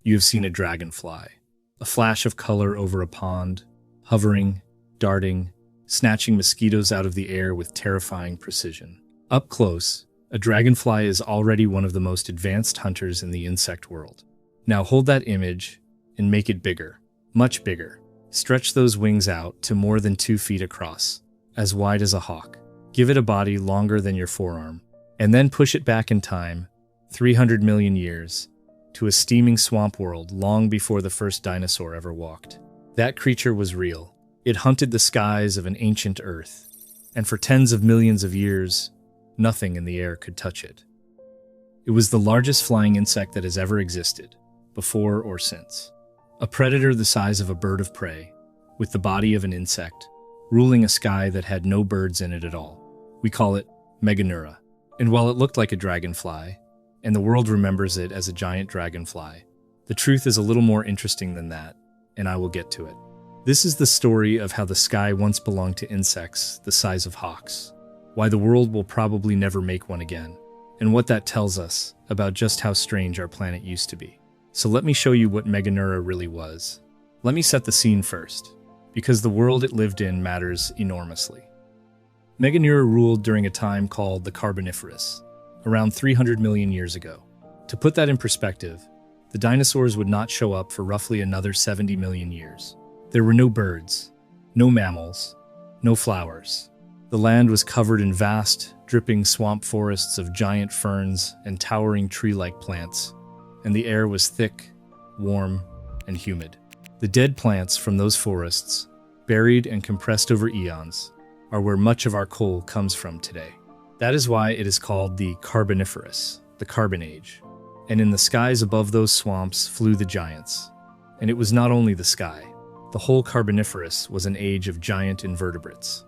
you have seen a dragonfly, a flash of color over a pond, hovering, darting, snatching mosquitoes out of the air with terrifying precision. Up close, a dragonfly is already one of the most advanced hunters in the insect world. Now hold that image and make it bigger, much bigger. Stretch those wings out to more than 2 feet across, as wide as a hawk. Give it a body longer than your forearm, and then push it back in time, 300 million years, to a steaming swamp world long before the first dinosaur ever walked. That creature was real. It hunted the skies of an ancient Earth, and for tens of millions of years, nothing in the air could touch it. It was the largest flying insect that has ever existed, before or since. A predator the size of a bird of prey, with the body of an insect, ruling a sky that had no birds in it at all. We call it Meganeura. And while it looked like a dragonfly, and the world remembers it as a giant dragonfly, the truth is a little more interesting than that, and I will get to it. This is the story of how the sky once belonged to insects the size of hawks, why the world will probably never make one again, and what that tells us about just how strange our planet used to be. So let me show you what Meganeura really was. Let me set the scene first, because the world it lived in matters enormously. Meganeura ruled during a time called the Carboniferous, around 300 million years ago. To put that in perspective, the dinosaurs would not show up for roughly another 70 million years. There were no birds, no mammals, no flowers. The land was covered in vast, dripping swamp forests of giant ferns and towering tree-like plants, and the air was thick, warm, and humid. The dead plants from those forests, buried and compressed over eons, are where much of our coal comes from today. That is why it is called the Carboniferous, the Carbon Age. And in the skies above those swamps flew the giants. And it was not only the sky. The whole Carboniferous was an age of giant invertebrates.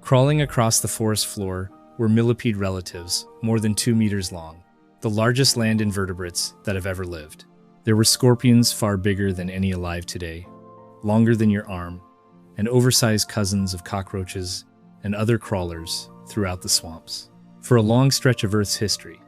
Crawling across the forest floor were millipede relatives, more than 2 meters long, the largest land invertebrates that have ever lived. There were scorpions far bigger than any alive today, longer than your arm, and oversized cousins of cockroaches and other crawlers throughout the swamps. For a long stretch of Earth's history,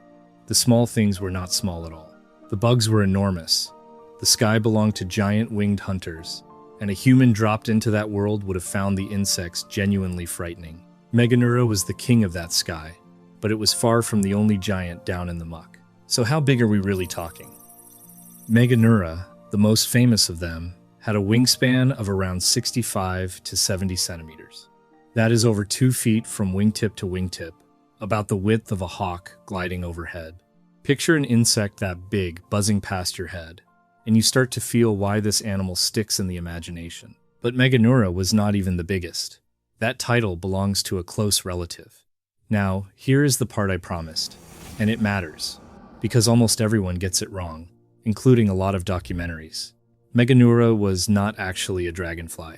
the small things were not small at all. The bugs were enormous. The sky belonged to giant winged hunters, and a human dropped into that world would have found the insects genuinely frightening. Meganeura was the king of that sky, but it was far from the only giant down in the muck. So how big are we really talking? Meganeura, the most famous of them, had a wingspan of around 65 to 70 centimeters. That is over 2 feet from wingtip to wingtip, about the width of a hawk gliding overhead. Picture an insect that big buzzing past your head, and you start to feel why this animal sticks in the imagination. But Meganeura was not even the biggest. That title belongs to a close relative. Now, here is the part I promised, and it matters, because almost everyone gets it wrong, including a lot of documentaries. Meganeura was not actually a dragonfly,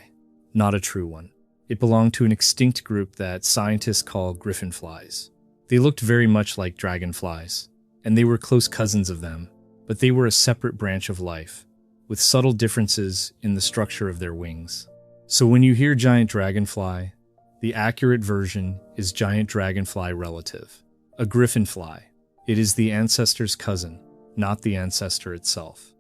not a true one. It belonged to an extinct group that scientists call griffinflies. They looked very much like dragonflies, and they were close cousins of them, but they were a separate branch of life, with subtle differences in the structure of their wings. So when you hear giant dragonfly, the accurate version is giant dragonfly relative, a griffinfly. It is the ancestor's cousin, not the ancestor itself.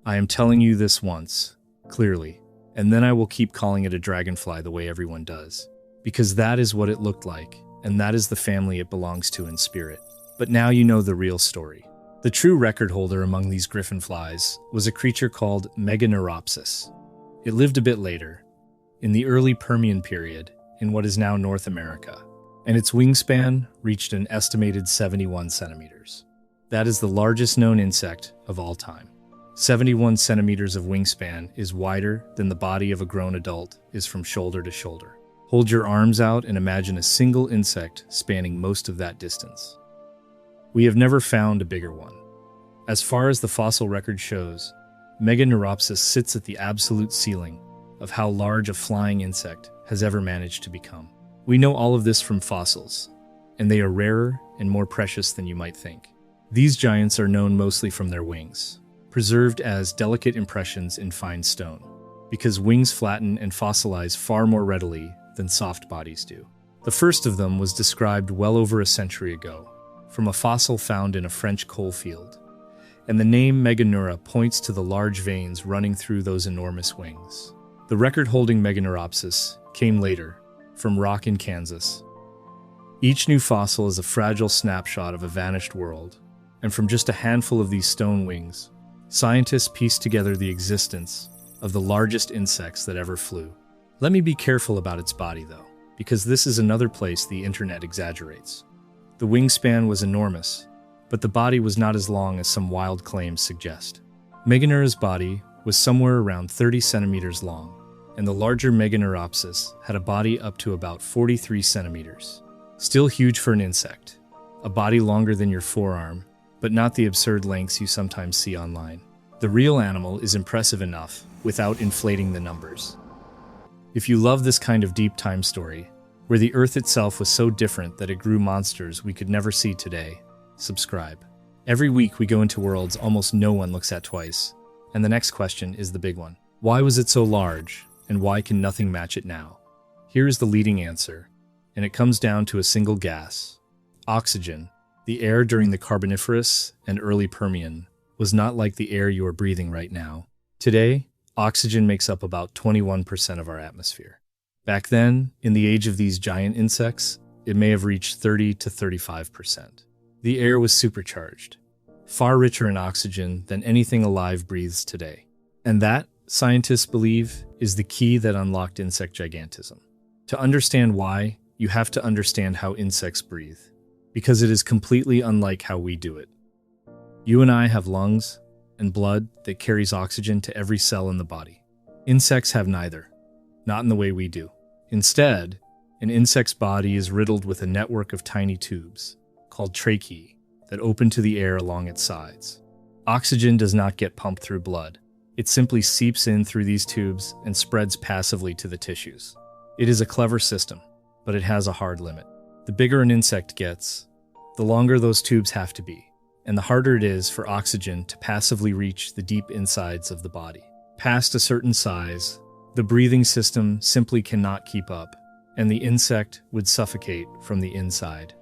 I am telling you this once, clearly, and then I will keep calling it a dragonfly the way everyone does, because that is what it looked like, and that is the family it belongs to in spirit. But now you know the real story. The true record holder among these griffinflies was a creature called Meganeuropsis. It lived a bit later, in the early Permian period, in what is now North America, and its wingspan reached an estimated 71 centimeters. That is the largest known insect of all time. 71 centimeters of wingspan is wider than the body of a grown adult is from shoulder to shoulder. Hold your arms out and imagine a single insect spanning most of that distance. We have never found a bigger one. As far as the fossil record shows, Meganeuropsis sits at the absolute ceiling of how large a flying insect has ever managed to become. We know all of this from fossils, and they are rarer and more precious than you might think. These giants are known mostly from their wings, preserved as delicate impressions in fine stone, because wings flatten and fossilize far more readily than soft bodies do. The first of them was described well over a century ago, from a fossil found in a French coal field, and the name Meganeura points to the large veins running through those enormous wings. The record-holding Meganeuropsis came later, from rock in Kansas. Each new fossil is a fragile snapshot of a vanished world, and from just a handful of these stone wings, scientists pieced together the existence of the largest insects that ever flew. Let me be careful about its body, though, because this is another place the internet exaggerates. The wingspan was enormous, but the body was not as long as some wild claims suggest. Meganeura's body was somewhere around 30 centimeters long, and the larger Meganeuropsis had a body up to about 43 centimeters. Still huge for an insect, a body longer than your forearm, but not the absurd lengths you sometimes see online. The real animal is impressive enough without inflating the numbers. If you love this kind of deep time story, where the Earth itself was so different that it grew monsters we could never see today, subscribe. Every week we go into worlds almost no one looks at twice, and the next question is the big one. Why was it so large, and why can nothing match it now? Here is the leading answer, and it comes down to a single gas. Oxygen. The air during the Carboniferous and early Permian was not like the air you are breathing right now. Today, oxygen makes up about 21% of our atmosphere. Back then, in the age of these giant insects, it may have reached 30 to 35%. The air was supercharged, far richer in oxygen than anything alive breathes today. And that, scientists believe, is the key that unlocked insect gigantism. To understand why, you have to understand how insects breathe, because it is completely unlike how we do it. You and I have lungs and blood that carries oxygen to every cell in the body. Insects have neither, not in the way we do. Instead, an insect's body is riddled with a network of tiny tubes, called tracheae, that open to the air along its sides. Oxygen does not get pumped through blood. It simply seeps in through these tubes and spreads passively to the tissues. It is a clever system, but it has a hard limit. The bigger an insect gets, the longer those tubes have to be, and the harder it is for oxygen to passively reach the deep insides of the body. Past a certain size, the breathing system simply cannot keep up, and the insect would suffocate from the inside.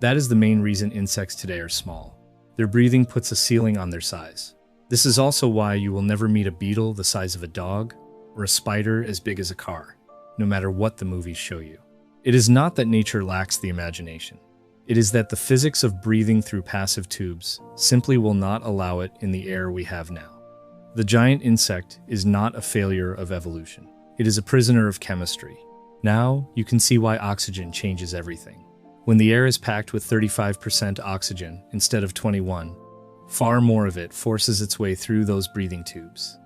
That is the main reason insects today are small. Their breathing puts a ceiling on their size. This is also why you will never meet a beetle the size of a dog or a spider as big as a car, no matter what the movies show you. It is not that nature lacks the imagination. It is that the physics of breathing through passive tubes simply will not allow it in the air we have now. The giant insect is not a failure of evolution. It is a prisoner of chemistry. Now, you can see why oxygen changes everything. When the air is packed with 35% oxygen instead of 21, far more of it forces its way through those breathing tubes.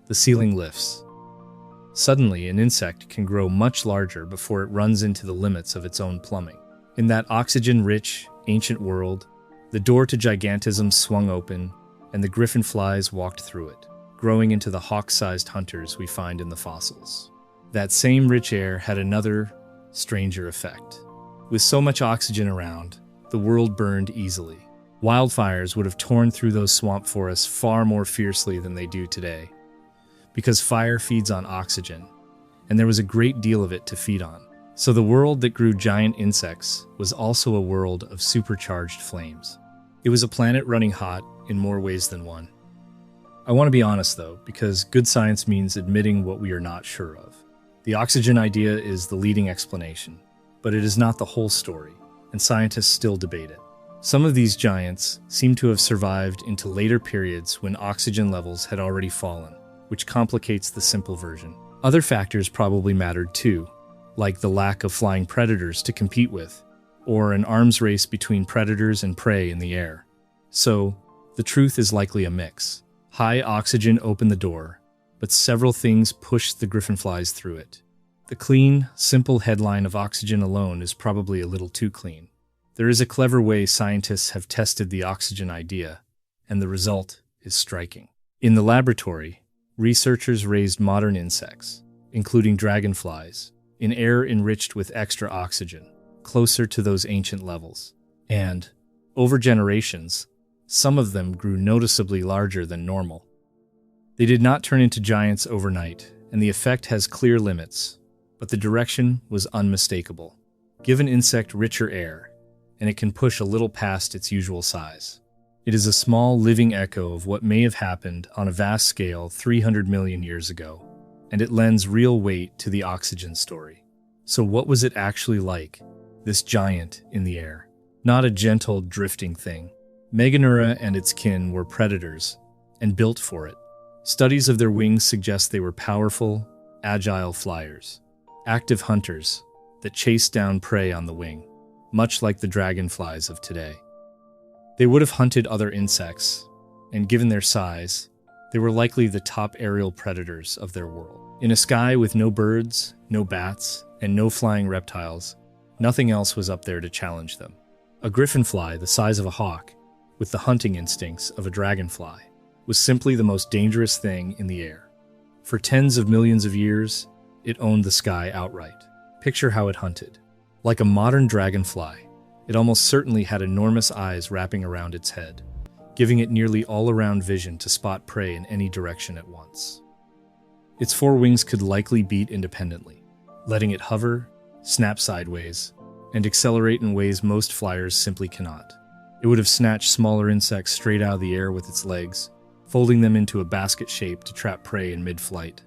The ceiling lifts. Suddenly, an insect can grow much larger before it runs into the limits of its own plumbing. In that oxygen-rich, ancient world, the door to gigantism swung open, and the Dragonflies walked through it, growing into the hawk-sized hunters we find in the fossils. That same rich air had another, stranger effect. With so much oxygen around, the world burned easily. Wildfires would have torn through those swamp forests far more fiercely than they do today, because fire feeds on oxygen, and there was a great deal of it to feed on. So the world that grew giant insects was also a world of supercharged flames. It was a planet running hot in more ways than one. I want to be honest though, because good science means admitting what we are not sure of. The oxygen idea is the leading explanation, but it is not the whole story, and scientists still debate it. Some of these giants seem to have survived into later periods when oxygen levels had already fallen, which complicates the simple version. Other factors probably mattered too, like the lack of flying predators to compete with, or an arms race between predators and prey in the air. So, the truth is likely a mix. High oxygen opened the door, but several things pushed the Dragonflies through it. The clean, simple headline of oxygen alone is probably a little too clean. There is a clever way scientists have tested the oxygen idea, and the result is striking. In the laboratory, researchers raised modern insects, including dragonflies, in air enriched with extra oxygen, closer to those ancient levels. And, over generations, some of them grew noticeably larger than normal. They did not turn into giants overnight, and the effect has clear limits, but the direction was unmistakable. Give an insect richer air, and it can push a little past its usual size. It is a small, living echo of what may have happened on a vast scale 300 million years ago, and it lends real weight to the oxygen story. So what was it actually like, this giant in the air? Not a gentle, drifting thing. Meganeura and its kin were predators, and built for it. Studies of their wings suggest they were powerful, agile flyers, active hunters that chased down prey on the wing, much like the dragonflies of today. They would have hunted other insects, and given their size, they were likely the top aerial predators of their world. In a sky with no birds, no bats, and no flying reptiles, nothing else was up there to challenge them. A griffinfly the size of a hawk, with the hunting instincts of a dragonfly, was simply the most dangerous thing in the air. For tens of millions of years, it owned the sky outright. Picture how it hunted. Like a modern dragonfly, it almost certainly had enormous eyes wrapping around its head, giving it nearly all-around vision to spot prey in any direction at once. Its four wings could likely beat independently, letting it hover, snap sideways, and accelerate in ways most flyers simply cannot. It would have snatched smaller insects straight out of the air with its legs, folding them into a basket shape to trap prey in mid-flight.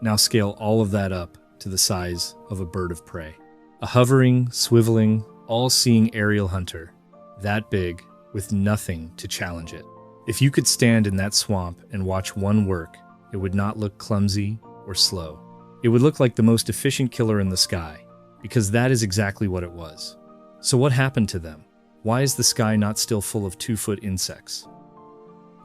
Now scale all of that up to the size of a bird of prey. A hovering, swiveling, all-seeing aerial hunter, that big, with nothing to challenge it. If you could stand in that swamp and watch one work, it would not look clumsy or slow. It would look like the most efficient killer in the sky, because that is exactly what it was. So what happened to them? Why is the sky not still full of 2-foot insects?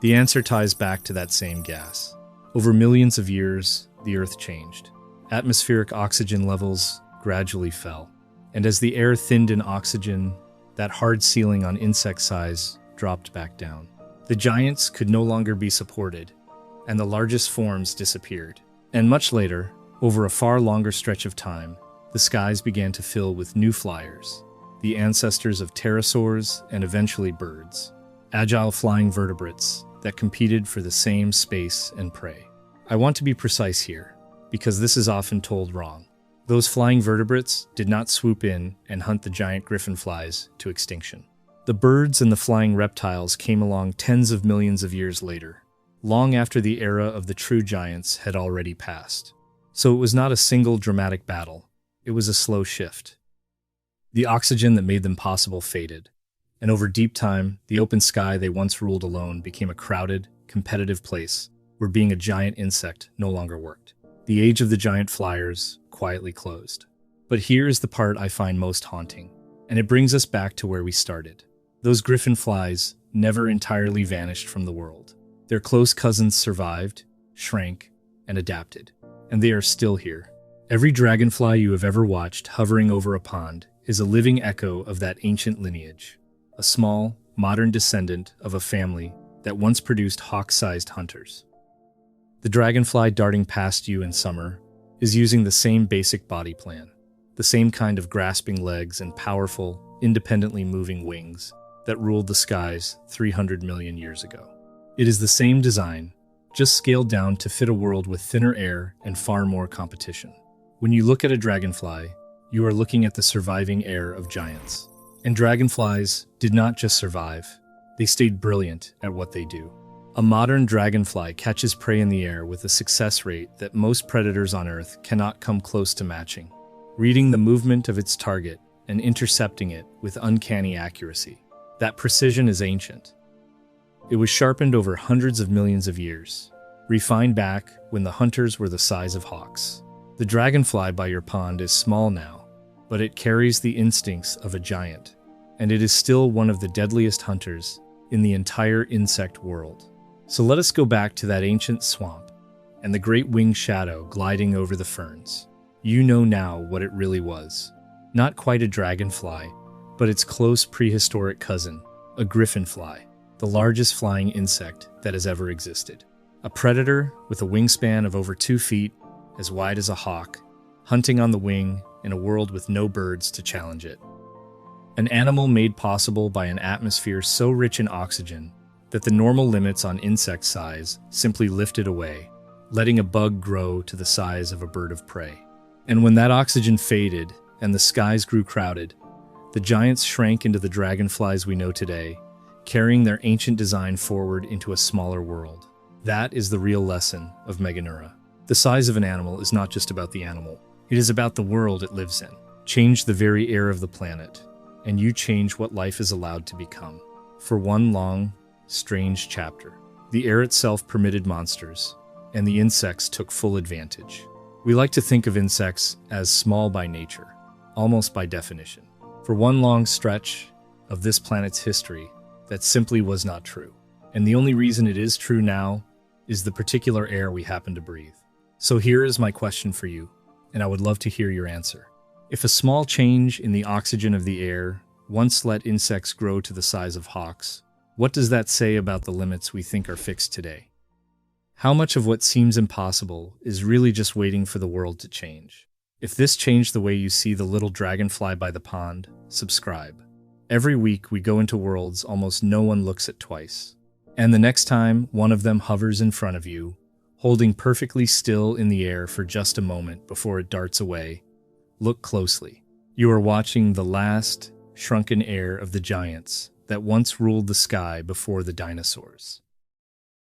The answer ties back to that same gas. Over millions of years, the Earth changed. Atmospheric oxygen levels gradually fell, and as the air thinned in oxygen, that hard ceiling on insect size dropped back down. The giants could no longer be supported, and the largest forms disappeared. And much later, over a far longer stretch of time, the skies began to fill with new flyers, the ancestors of pterosaurs and eventually birds, agile flying vertebrates that competed for the same space and prey. I want to be precise here, because this is often told wrong. Those flying vertebrates did not swoop in and hunt the giant griffinflies to extinction. The birds and the flying reptiles came along tens of millions of years later, long after the era of the true giants had already passed. So it was not a single dramatic battle, it was a slow shift. The oxygen that made them possible faded, and over deep time, the open sky they once ruled alone became a crowded, competitive place where being a giant insect no longer worked. The age of the giant flyers quietly closed. But here is the part I find most haunting, and it brings us back to where we started. Those griffinflies never entirely vanished from the world. Their close cousins survived, shrank, and adapted, and they are still here. Every dragonfly you have ever watched hovering over a pond is a living echo of that ancient lineage, a small, modern descendant of a family that once produced hawk-sized hunters. The dragonfly darting past you in summer is using the same basic body plan, the same kind of grasping legs and powerful, independently moving wings that ruled the skies 300 million years ago. It is the same design, just scaled down to fit a world with thinner air and far more competition. When you look at a dragonfly, you are looking at the surviving heir of giants. And dragonflies did not just survive, they stayed brilliant at what they do. A modern dragonfly catches prey in the air with a success rate that most predators on Earth cannot come close to matching, reading the movement of its target and intercepting it with uncanny accuracy. That precision is ancient. It was sharpened over hundreds of millions of years, refined back when the hunters were the size of hawks. The dragonfly by your pond is small now, but it carries the instincts of a giant, and it is still one of the deadliest hunters in the entire insect world. So let us go back to that ancient swamp and the great winged shadow gliding over the ferns. You know now what it really was. Not quite a dragonfly, but its close prehistoric cousin, a griffinfly, the largest flying insect that has ever existed. A predator with a wingspan of over 2 feet, as wide as a hawk, hunting on the wing in a world with no birds to challenge it. An animal made possible by an atmosphere so rich in oxygen that the normal limits on insect size simply lifted away, letting a bug grow to the size of a bird of prey. And when that oxygen faded and the skies grew crowded, the giants shrank into the dragonflies we know today, carrying their ancient design forward into a smaller world. That is the real lesson of Meganeura. The size of an animal is not just about the animal. It is about the world it lives in. Change the very air of the planet, and you change what life is allowed to become. For one long, strange chapter, the air itself permitted monsters, and the insects took full advantage. We like to think of insects as small by nature, almost by definition. For one long stretch of this planet's history, that simply was not true. And the only reason it is true now is the particular air we happen to breathe. So here is my question for you, and I would love to hear your answer. If a small change in the oxygen of the air once let insects grow to the size of hawks, what does that say about the limits we think are fixed today? How much of what seems impossible is really just waiting for the world to change? If this changed the way you see the little dragonfly by the pond, subscribe. Every week we go into worlds almost no one looks at twice. And the next time one of them hovers in front of you, holding perfectly still in the air for just a moment before it darts away, look closely. You are watching the last, shrunken heir of the giants that once ruled the sky before the dinosaurs.